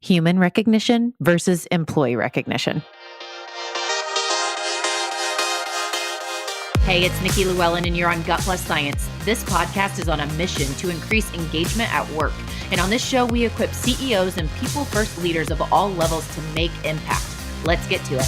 human recognition versus employee recognition. Hey, it's Nikki Llewellyn, and you're on Gut Plus Science. This podcast is on a mission to increase engagement at work. And on this show, we equip CEOs and people-first leaders of all levels to make impact. Let's get to it.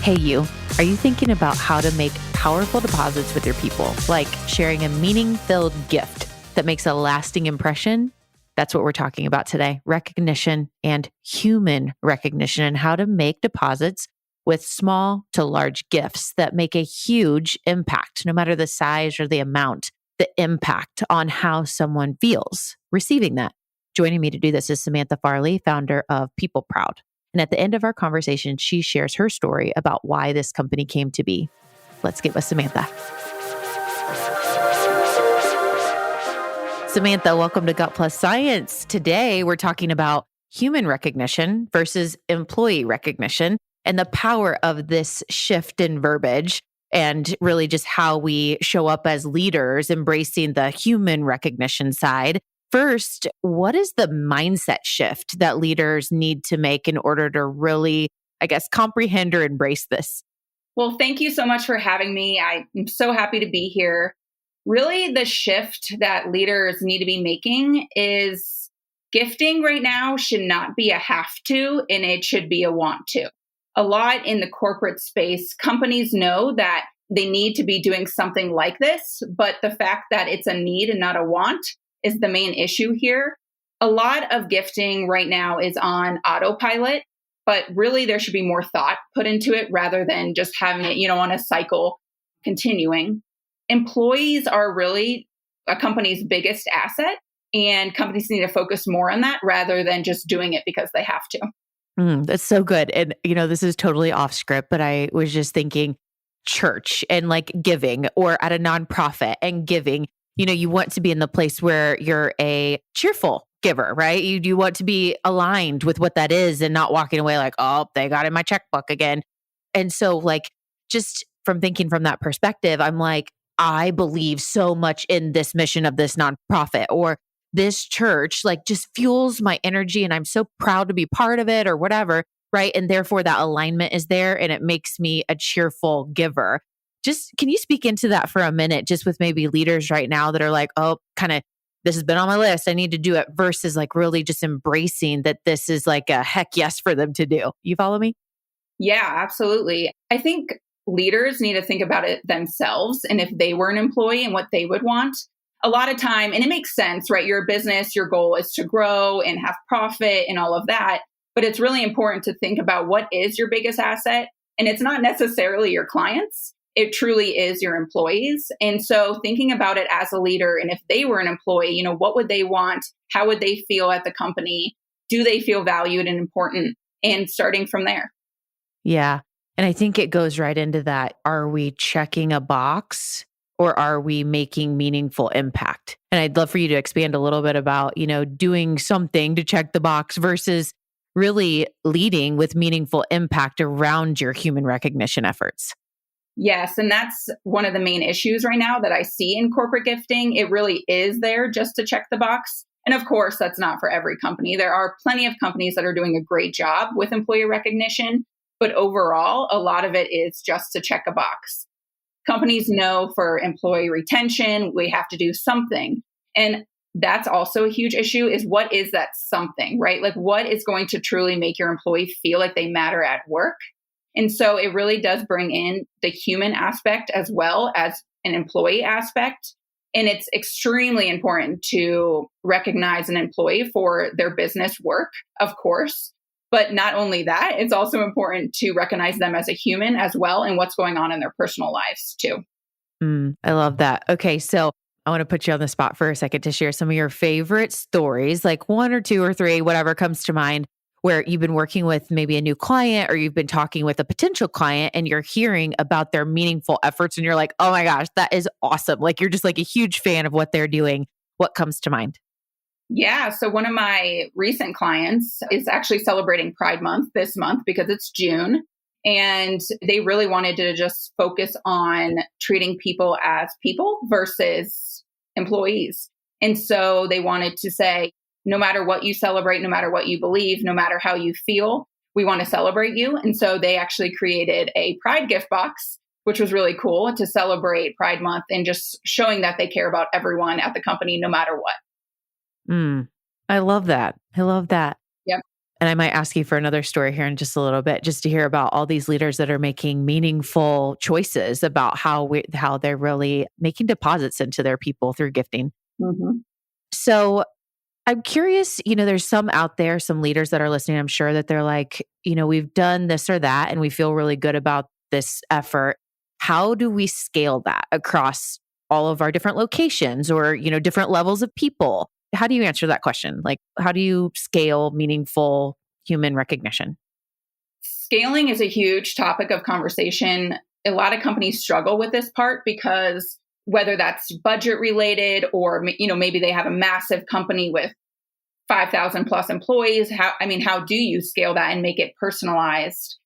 Hey, you. Are you thinking about how to make powerful deposits with your people, like sharing a meaning-filled gift that makes a lasting impression? That's what we're talking about today. Recognition and human recognition, and how to make deposits with small to large gifts that make a huge impact, no matter the size or the amount, the impact on how someone feels receiving that. Joining me to do this is Samantha Farley, founder of PeopleProud. And at the end of our conversation, she shares her story about why this company came to be. Let's get with Samantha. Samantha, welcome to Gut Plus Science. Today, we're talking about human recognition versus employee recognition and the power of this shift in verbiage and really just how we show up as leaders, embracing the human recognition side. First, what is the mindset shift that leaders need to make in order to really, comprehend or embrace this? Well, thank you so much for having me. I'm so happy to be here. Really, the shift that leaders need to be making is gifting right now should not be a have to, and it should be a want to. A lot in the corporate space, companies know that they need to be doing something like this, but the fact that it's a need and not a want is the main issue here. A lot of gifting right now is on autopilot, but really there should be more thought put into it rather than just having it, on a cycle continuing. Employees are really a company's biggest asset, and companies need to focus more on that rather than just doing it because they have to. That's so good. And, this is totally off script, but I was just thinking church and like giving, or at a nonprofit and giving. You want to be in the place where you're a cheerful giver, right? You want to be aligned with what that is and not walking away like, oh, they got in my checkbook again. And so just from thinking from that perspective, I'm like, I believe so much in this mission of this nonprofit or this church, just fuels my energy and I'm so proud to be part of it or whatever, right? And therefore that alignment is there and it makes me a cheerful giver. Just, can you speak into that for a minute, just with maybe leaders right now that are like, oh, this has been on my list, I need to do it, versus really just embracing that this is like a heck yes for them to do. You follow me? Yeah, absolutely. I think leaders need to think about it themselves and if they were an employee and what they would want. A lot of time, and it makes sense, right? You're a business, your goal is to grow and have profit and all of that. But it's really important to think about what is your biggest asset. And it's not necessarily your clients. It truly is your employees. And so thinking about it as a leader, and if they were an employee, what would they want? How would they feel at the company? Do they feel valued and important? And starting from there. Yeah. And I think it goes right into that. Are we checking a box? Or are we making meaningful impact? And I'd love for you to expand a little bit about, doing something to check the box versus really leading with meaningful impact around your human recognition efforts. Yes. And that's one of the main issues right now that I see in corporate gifting. It really is there just to check the box. And of course, that's not for every company. There are plenty of companies that are doing a great job with employee recognition. But overall, a lot of it is just to check a box. Companies know for employee retention, we have to do something. And that's also a huge issue is what is that something, right? What is going to truly make your employee feel like they matter at work? And so it really does bring in the human aspect as well as an employee aspect. And it's extremely important to recognize an employee for their business work, of course. But not only that, it's also important to recognize them as a human as well and what's going on in their personal lives too. I love that. Okay, so I want to put you on the spot for a second to share some of your favorite stories, like one or two or three, whatever comes to mind, where you've been working with maybe a new client or you've been talking with a potential client and you're hearing about their meaningful efforts and you're like, oh my gosh, that is awesome. You're just a huge fan of what they're doing. What comes to mind? Yeah. So one of my recent clients is actually celebrating Pride Month this month because it's June. And they really wanted to just focus on treating people as people versus employees. And so they wanted to say, no matter what you celebrate, no matter what you believe, no matter how you feel, we want to celebrate you. And so they actually created a Pride gift box, which was really cool to celebrate Pride Month and just showing that they care about everyone at the company, no matter what. I love that. I love that. Yep. And I might ask you for another story here in just a little bit, just to hear about all these leaders that are making meaningful choices about how they're really making deposits into their people through gifting. Mm-hmm. So I'm curious, there's some out there, some leaders that are listening, I'm sure that they're like, we've done this or that, and we feel really good about this effort. How do we scale that across all of our different locations or, different levels of people? How do you answer that question? Like, how do you scale meaningful human recognition? Scaling is a huge topic of conversation. A lot of companies struggle with this part because whether that's budget related or, maybe they have a massive company with 5,000 plus employees. How do you scale that and make it personalized?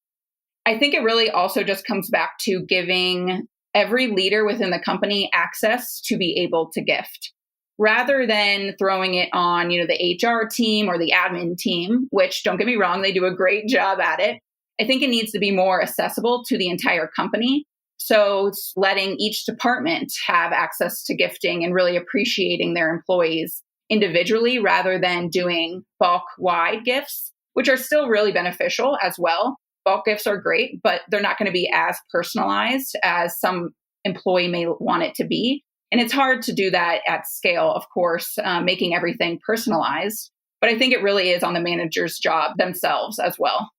I think it really also just comes back to giving every leader within the company access to be able to gift rather than throwing it on, the HR team or the admin team, which don't get me wrong, they do a great job at it. I think it needs to be more accessible to the entire company. So letting each department have access to gifting and really appreciating their employees individually rather than doing bulk wide gifts, which are still really beneficial as well. Bulk gifts are great, but they're not going to be as personalized as some employee may want it to be. And it's hard to do that at scale, of course, making everything personalized. But I think it really is on the manager's job themselves as well.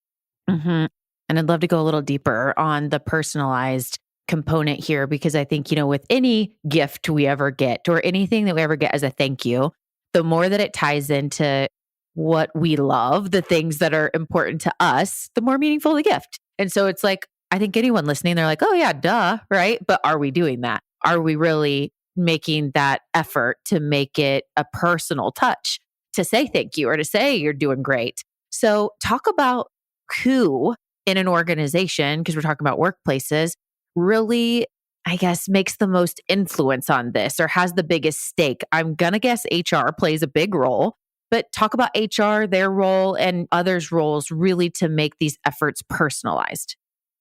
Mm-hmm. And I'd love to go a little deeper on the personalized component here, because I think, with any gift we ever get or anything that we ever get as a thank you, the more that it ties into what we love, the things that are important to us, the more meaningful the gift. And so it's like, I think anyone listening, they're like, oh yeah, duh, right? But are we doing that? Are we really making that effort to make it a personal touch, to say thank you or to say you're doing great? So talk about who in an organization, because we're talking about workplaces, really, I guess, makes the most influence on this or has the biggest stake. I'm going to guess HR plays a big role, but talk about HR, their role, and others' roles really to make these efforts personalized.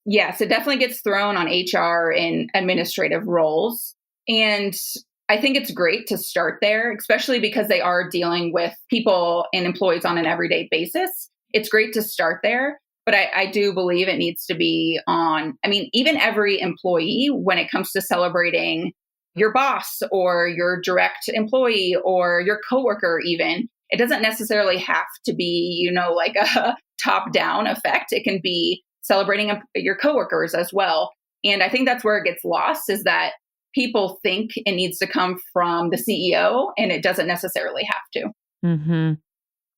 Yes, it definitely gets thrown on HR in administrative roles. And I think it's great to start there, especially because they are dealing with people and employees on an everyday basis. It's great to start there. But I do believe it needs to be on, even every employee when it comes to celebrating your boss or your direct employee or your coworker even. It doesn't necessarily have to be, like a top-down effect. It can be celebrating your coworkers as well. And I think that's where it gets lost, is that people think it needs to come from the CEO and it doesn't necessarily have to. Mm-hmm.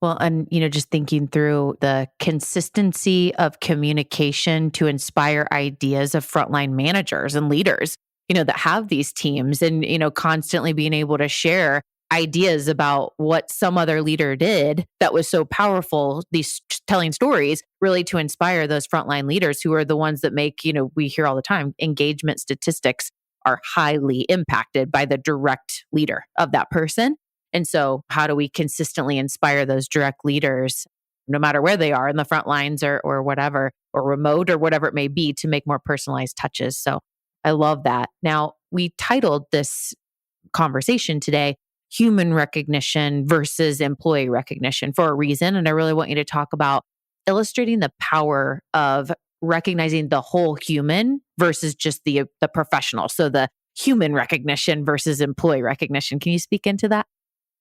Well, and, just thinking through the consistency of communication to inspire ideas of frontline managers and leaders, that have these teams and, constantly being able to share ideas about what some other leader did that was so powerful, these telling stories really to inspire those frontline leaders who are the ones that make, we hear all the time, engagement statistics are highly impacted by the direct leader of that person. And so how do we consistently inspire those direct leaders, no matter where they are in the front lines or whatever, or remote or whatever it may be, to make more personalized touches? So I love that. Now, we titled this conversation today, Human Recognition versus Employee Recognition, for a reason. And I really want you to talk about illustrating the power of recognizing the whole human versus just the professional. So the human recognition versus employee recognition. Can you speak into that?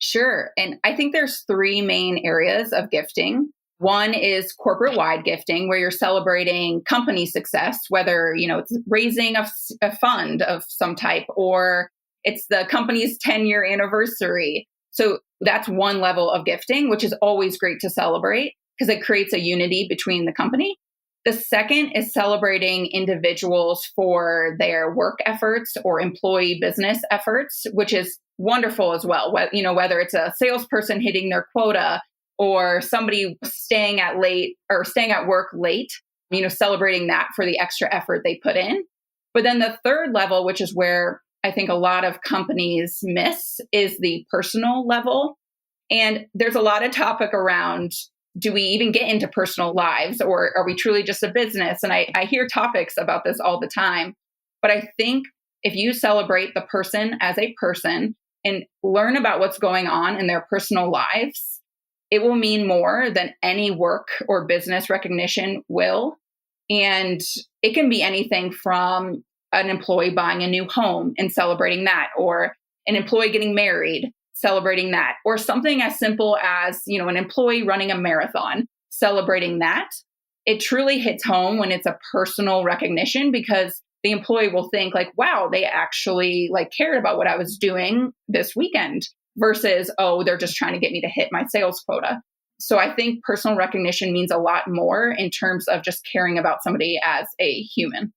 Sure. And I think there's three main areas of gifting. One is corporate-wide gifting, where you're celebrating company success, whether, it's raising a fund of some type or it's the company's 10-year anniversary. So that's one level of gifting, which is always great to celebrate because it creates a unity between the company. The second is celebrating individuals for their work efforts or employee business efforts, which is wonderful as well. Whether it's a salesperson hitting their quota or somebody staying at work late, celebrating that for the extra effort they put in. But then the third level, which is where I think a lot of companies miss is the personal level. And there's a lot of topic around, do we even get into personal lives, or are we truly just a business? And I hear topics about this all the time. But I think if you celebrate the person as a person and learn about what's going on in their personal lives, it will mean more than any work or business recognition will. And it can be anything from an employee buying a new home and celebrating that, or an employee getting married, celebrating that, or something as simple as, an employee running a marathon, celebrating that. It truly hits home when it's a personal recognition, because the employee will think like, wow, they actually cared about what I was doing this weekend, versus, oh, they're just trying to get me to hit my sales quota. So I think personal recognition means a lot more in terms of just caring about somebody as a human.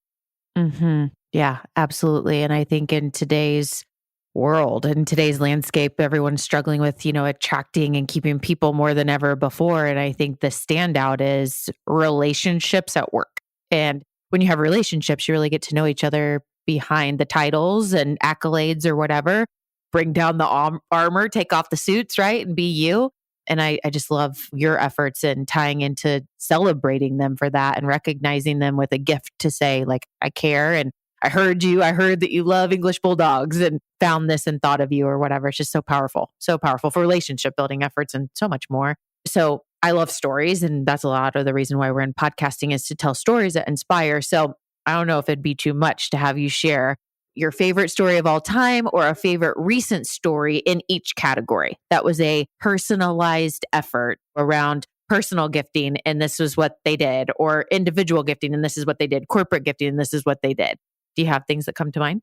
Mm-hmm. Yeah, absolutely. And I think in today's world, in today's landscape, everyone's struggling with, attracting and keeping people more than ever before. And I think the standout is relationships at work. And when you have relationships, you really get to know each other behind the titles and accolades or whatever. Bring down the armor, take off the suits, right? And be you. And I just love your efforts in tying into celebrating them for that and recognizing them with a gift to say, I care. And I heard you. I heard that you love English bulldogs and found this and thought of you or whatever. It's just so powerful for relationship building efforts and so much more. So I love stories. And that's a lot of the reason why we're in podcasting, is to tell stories that inspire. So I don't know if it'd be too much to have you share your favorite story of all time or a favorite recent story in each category. That was a personalized effort around personal gifting, and this was what they did, or individual gifting, and this is what they did, corporate gifting, and this is what they did. Do you have things that come to mind?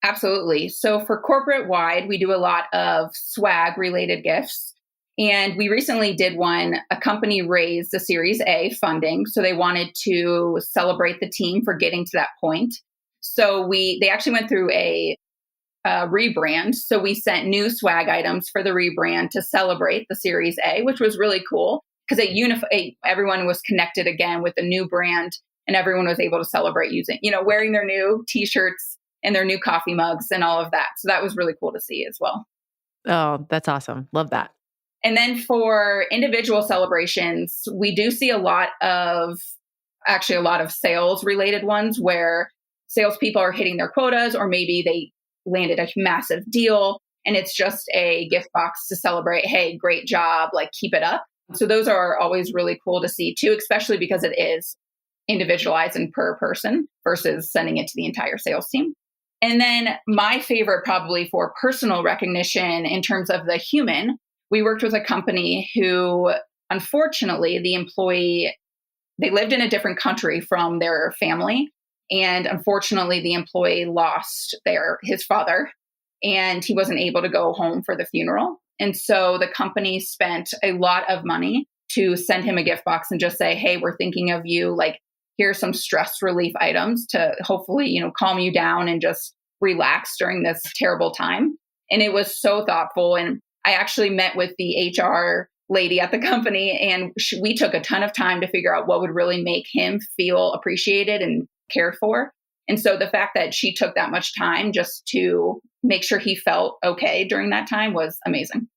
Absolutely. So for corporate wide, we do a lot of swag related gifts. And we recently did one. A company raised the Series A funding. So they wanted to celebrate the team for getting to that point. So they actually went through a rebrand. So we sent new swag items for the rebrand to celebrate the Series A, which was really cool, because everyone was connected again with the new brand, and everyone was able to celebrate using, wearing their new t-shirts and their new coffee mugs and all of that. So that was really cool to see as well. Oh, that's awesome. Love that. And then for individual celebrations, we do see a lot of sales related ones where salespeople are hitting their quotas, or maybe they landed a massive deal and it's just a gift box to celebrate. Hey, great job. Keep it up. So those are always really cool to see too, especially because it is individualized and per person versus sending it to the entire sales team. And then my favorite, probably for personal recognition in terms of the human, we worked with a company who, unfortunately, the employee, they lived in a different country from their family. And unfortunately, the employee lost his father, and he wasn't able to go home for the funeral. And so the company spent a lot of money to send him a gift box and just say, hey, we're thinking of you. Here's some stress relief items to hopefully, calm you down and just relax during this terrible time. And it was so thoughtful. And I actually met with the HR lady at the company, and we took a ton of time to figure out what would really make him feel appreciated and cared for. And so the fact that she took that much time just to make sure he felt okay during that time was amazing.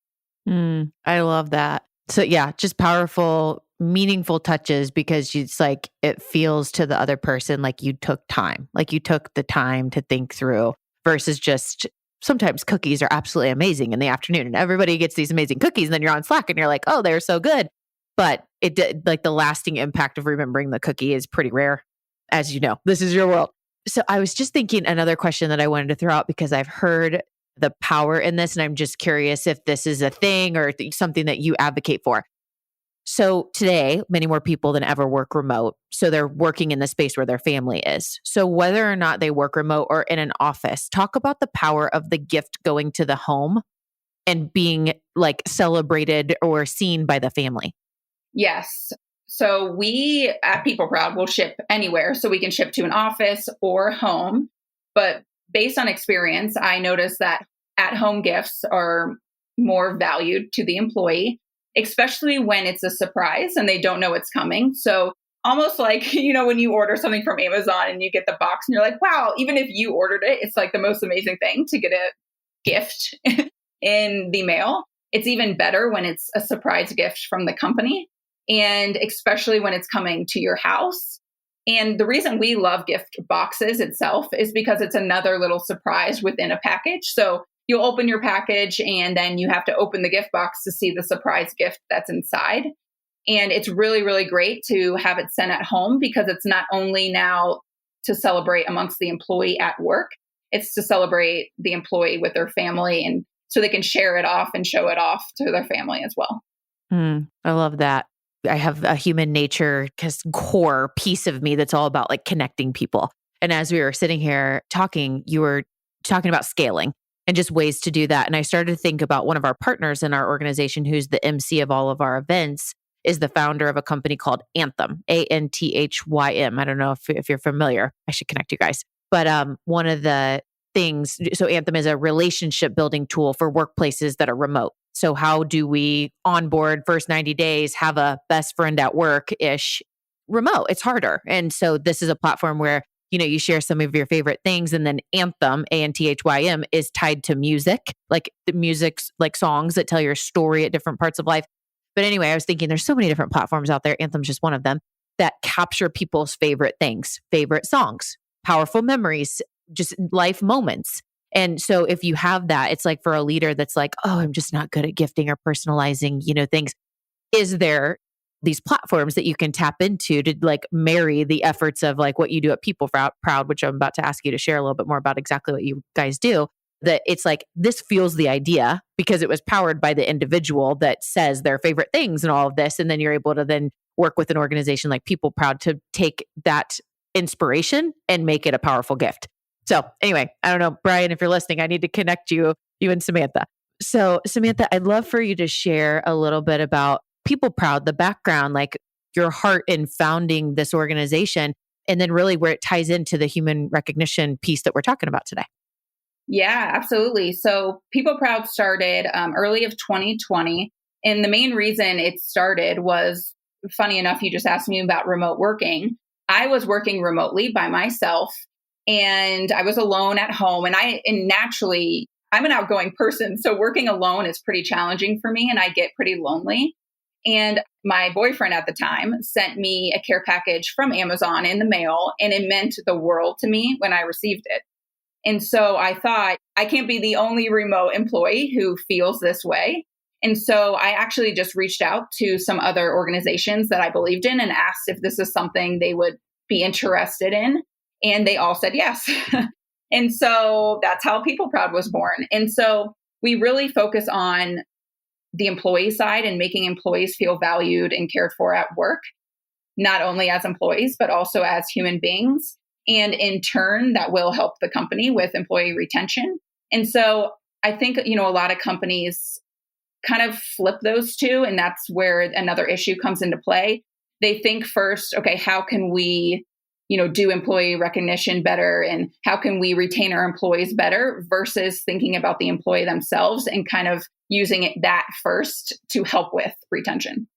I love that. So yeah, just powerful, meaningful touches, because it's it feels to the other person like you took time, you took the time to think through, versus just sometimes cookies are absolutely amazing in the afternoon and everybody gets these amazing cookies and then you're on Slack and you're like, oh, they're so good. But it did, the lasting impact of remembering the cookie is pretty rare. As you know, this is your world. So I was just thinking another question that I wanted to throw out, because I've heard the power in this, and I'm just curious if this is a thing or something that you advocate for. So today, many more people than ever work remote. So they're working in the space where their family is. So whether or not they work remote or in an office, talk about the power of the gift going to the home and being celebrated or seen by the family. Yes. So we at PeopleProud will ship anywhere. So we can ship to an office or home. But based on experience, I noticed that at-home gifts are more valued to the employee, especially when it's a surprise and they don't know it's coming. So almost like, when you order something from Amazon and you get the box and you're like, wow, even if you ordered it, it's like the most amazing thing to get a gift in the mail. It's even better when it's a surprise gift from the company, and especially when it's coming to your house. And the reason we love gift boxes itself is because it's another little surprise within a package. So you'll open your package and then you have to open the gift box to see the surprise gift that's inside. And it's really, really great to have it sent at home, because it's not only now to celebrate amongst the employee at work, it's to celebrate the employee with their family, and so they can share it off and show it off to their family as well. I love that. I have a human nature core piece of me that's all about like connecting people. And as we were sitting here talking, you were talking about scaling and just ways to do that. And I started to think about one of our partners in our organization, who's the MC of all of our events, is the founder of a company called Anthem, Anthrym. I don't know if you're familiar. I should connect you guys. But one of the things, so Anthem is a relationship building tool for workplaces that are remote. So how do we onboard first 90 days, have a best friend at work-ish remote? It's harder. And so this is a platform where, you share some of your favorite things, and then Anthem, Anthrym, is tied to music, like the music's like songs that tell your story at different parts of life. But anyway, I was thinking there's so many different platforms out there. Anthem's just one of them that capture people's favorite things, favorite songs, powerful memories, just life moments. And so if you have that, it's like for a leader that's like, oh, I'm just not good at gifting or personalizing, things. Is there these platforms that you can tap into to like marry the efforts of like what you do at PeopleProud, which I'm about to ask you to share a little bit more about exactly what you guys do, that it's like, this fuels the idea because it was powered by the individual that says their favorite things and all of this. And then you're able to then work with an organization like PeopleProud to take that inspiration and make it a powerful gift. So anyway, I don't know, Brian, if you're listening, I need to connect you and Samantha. So Samantha, I'd love for you to share a little bit about PeopleProud, the background, like your heart in founding this organization, and then really where it ties into the human recognition piece that we're talking about today. Yeah, absolutely. So PeopleProud started early of 2020. And the main reason it started was, funny enough, you just asked me about remote working. I was working remotely by myself, and I was alone at home. And naturally, I'm an outgoing person. So working alone is pretty challenging for me, and I get pretty lonely. And my boyfriend at the time sent me a care package from Amazon in the mail, and it meant the world to me when I received it. And so I thought, I can't be the only remote employee who feels this way. And so I actually just reached out to some other organizations that I believed in and asked if this is something they would be interested in. And they all said yes. And so that's how PeopleProud was born. And so we really focus on the employee side and making employees feel valued and cared for at work, not only as employees, but also as human beings. And in turn, that will help the company with employee retention. And so I think, a lot of companies kind of flip those two. And that's where another issue comes into play. They think first, okay, how can we, do employee recognition better? And how can we retain our employees better versus thinking about the employee themselves and kind of using that first to help with retention.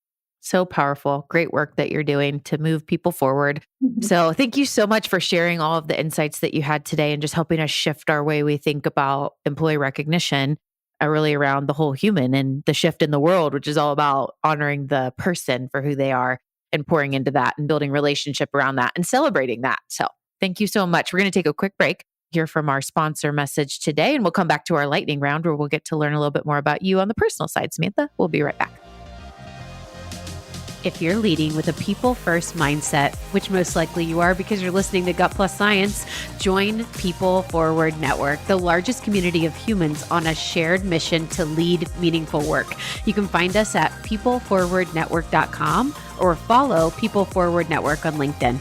So powerful. Great work that you're doing to move people forward. Mm-hmm. So thank you so much for sharing all of the insights that you had today and just helping us shift our way we think about employee recognition, really around the whole human and the shift in the world, which is all about honoring the person for who they are and pouring into that and building relationship around that and celebrating that. So thank you so much. We're going to take a quick break, hear from our sponsor message today, and we'll come back to our lightning round where we'll get to learn a little bit more about you on the personal side. Samantha, we'll be right back. If you're leading with a people-first mindset, which most likely you are because you're listening to Gut Plus Science, join People Forward Network, the largest community of humans on a shared mission to lead meaningful work. You can find us at peopleforwardnetwork.com or follow People Forward Network on LinkedIn.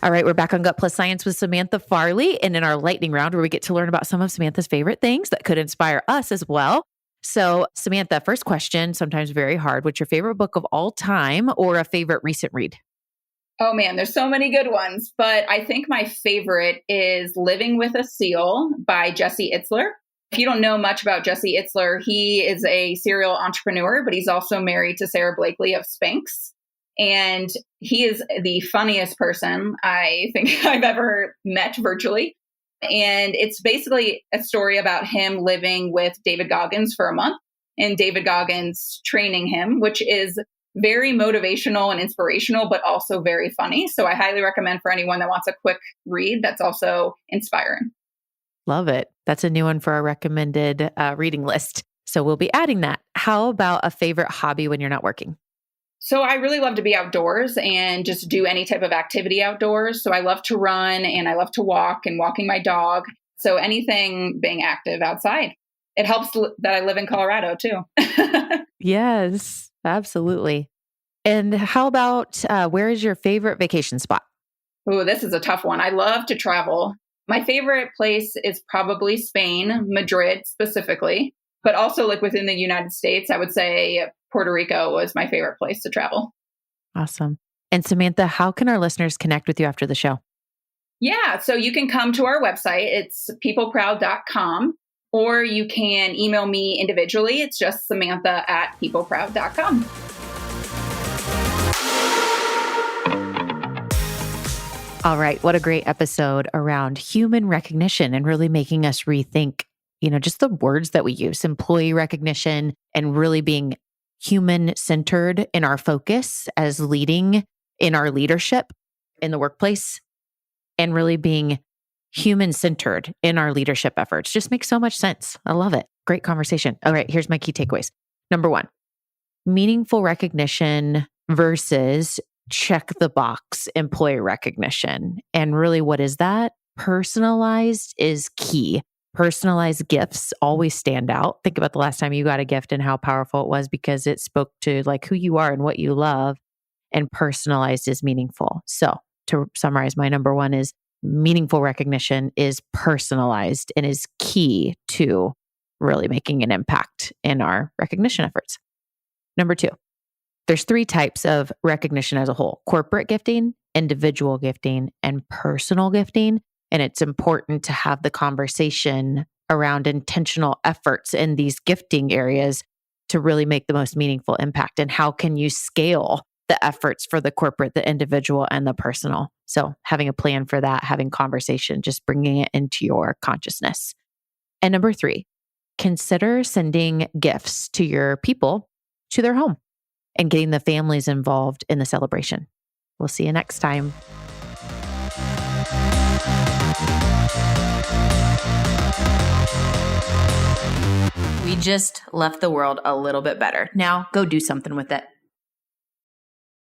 All right, we're back on Gut Plus Science with Samantha Farley, and in our lightning round where we get to learn about some of Samantha's favorite things that could inspire us as well. So Samantha, first question, sometimes very hard. What's your favorite book of all time or a favorite recent read? Oh man, there's so many good ones, but I think my favorite is Living with a Seal by Jesse Itzler. If you don't know much about Jesse Itzler, he is a serial entrepreneur, but he's also married to Sarah Blakely of Spanx. And he is the funniest person I think I've ever met virtually. And it's basically a story about him living with David Goggins for a month and David Goggins training him, which is very motivational and inspirational, but also very funny. So I highly recommend for anyone that wants a quick read that's also inspiring. Love it. That's a new one for our recommended reading list. So we'll be adding that. How about a favorite hobby when you're not working? So I really love to be outdoors and just do any type of activity outdoors. So I love to run and I love to walk and walking my dog. So anything being active outside. It helps that I live in Colorado too. Yes, absolutely. And how about where is your favorite vacation spot? Oh, this is a tough one. I love to travel. My favorite place is probably Spain, Madrid specifically, but also like within the United States, I would say Puerto Rico was my favorite place to travel. Awesome. And Samantha, how can our listeners connect with you after the show? Yeah, so you can come to our website. It's peopleproud.com, or you can email me individually. It's just Samantha@peopleproud.com. All right. What a great episode around human recognition and really making us rethink, just the words that we use, employee recognition, and really being human-centered in our focus as leading in our leadership in the workplace, and really being human-centered in our leadership efforts. Just makes so much sense. I love it. Great conversation. All right, here's my key takeaways. Number 1, meaningful recognition versus check the box employee recognition. And really, what is that? Personalized is key. Personalized gifts always stand out. Think about the last time you got a gift and how powerful it was because it spoke to like who you are and what you love. And personalized is meaningful. So to summarize, my number 1 is meaningful recognition is personalized and is key to really making an impact in our recognition efforts. Number 2, there's 3 types of recognition as a whole: corporate gifting, individual gifting, and personal gifting. And it's important to have the conversation around intentional efforts in these gifting areas to really make the most meaningful impact. And how can you scale the efforts for the corporate, the individual, and the personal? So having a plan for that, having conversation, just bringing it into your consciousness. And number 3, consider sending gifts to your people to their home and getting the families involved in the celebration. We'll see you next time. We just left the world a little bit better. Now go do something with it.